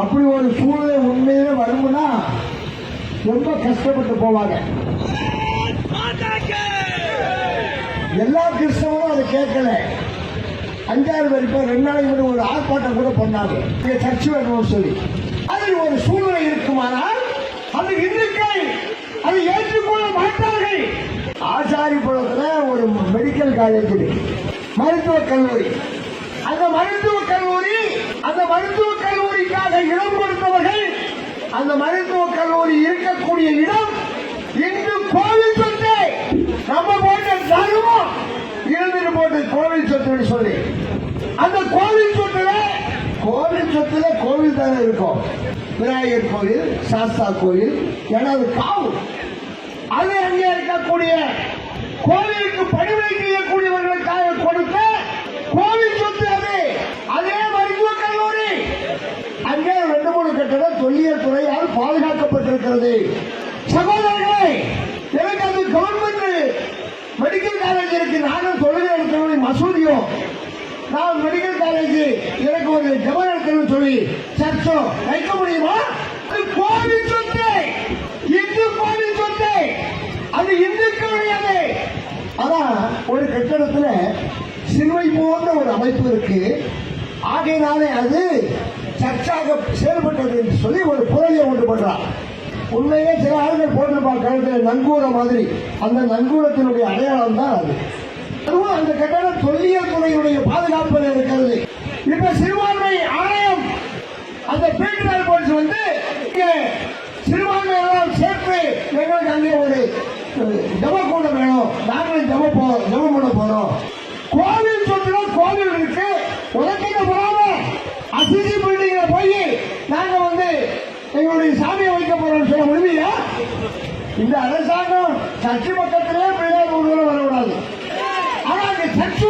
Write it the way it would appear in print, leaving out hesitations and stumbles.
அப்படி ஒரு சூழ்நிலை உண்மையிலே வரும்னா ரொம்ப கஷ்டப்பட்டு போவாங்க. எல்லா கிறிஸ்தவரும் அதை கேட்கல. 5-6 பேர் இப்போ 2 நாளைக்கு முன்னாடி ஒரு ஆர்ப்பாட்டம் கூட பண்ணாங்க, இங்க சர்ச்சை வரணும்னு சொல்லி. அதில் ஒரு சூழ்நிலை இருக்குமானால் அது இந்துக்கள் அதை ஏற்றுக்கொள்ள மாட்டார்கள். ஆசாரிபுரத்துல ஒரு மெடிக்கல் காலேஜ் இருக்கு, மருத்துவக் கல்லூரி. அந்த மருத்துவக் கல்லூரிக்காக இடம் கொடுத்தவர்கள், அந்த மருத்துவக் கல்லூரி இருக்கக்கூடிய இடம் இந்து கோவில் சொத்து. நம்ம போட்ட தர்மம் இருந்துட்டு போட்டு கோவில் சொத்துன்னு சொல்லி, அந்த கோவில் சொத்துல கோவில் தானே இருக்கும். விநாயகர் கோயில், சாஸ்தா கோயில், ஏன்னா அது காவு. அது அங்கே இருக்கக்கூடிய கோவிலுக்கு பணிவிடை செய்யக்கூடியவர்களுக்காக கொடுத்த கோவில் சொத்து அது. அதே மருத்துவக் கல்லூரி அங்கே 2-3 கட்டடம் தொல்லியல் துறையால் பாதுகாக்கப்பட்டிருக்கிறது. சகோதரர்களே, எனக்கு அது கவர்மெண்ட் மெடிக்கல் காலேஜ் இருக்கு. நானும் தொழில் எடுத்த மசூதியும், நான் மெடிக்கல் காலேஜ் எனக்கு ஒரு ஜபம் எடுக்கணும்னு சொல்லி சர்ச்சோ வைக்க முடியுமா? அது கோவில் சொத்து, இந்து கோவில் சொத்து, அது இந்துக்களுடையது. அதான் ஒரு கட்டடத்துல சிலுவை போன்ற ஒரு அமைப்பு இருக்கு. ஆகையினாலே அது சர்ச்சாக செயல்பட்டது என்று சொல்லி ஒரு புரளியை உண்டு பண்றான். உண்மையே சில ஆளுகள் போட்டிருப்பாங்க கழுத்துல நங்கூர மாதிரி. அந்த நங்கூரத்தினுடைய அடையாளம் தான் அது. அதுவும் அந்த கட்டடம் தொல்லியல் துறையுடைய பாதுகாப்பில் இருக்கிறது. இப்ப சிறுபான்மை ஆணையம் அந்த பீட்டர் போலீஸ் வந்து சிறுபான்மை எல்லாம் சேர்த்து எங்களுக்கு அங்கே ஒரு ஜப கூட்டம் வேணும், நாங்களும் ஜபம் பண்ண போறோம். கோவில் சொத்துல கோவில் இருக்கு, உலகில போறாம அசிசி பில்டிங்ல போய் நாங்க வந்து எங்களுடைய சாமியை வைக்க போறோம்னு சொல்ல முடியலையா? இந்த அரசாங்கம் சர்ச்சை பக்கத்திலே பிள்ளையார் ஊர்வலம் வரக்கூடாது. ஆனா அங்க சர்ச்சை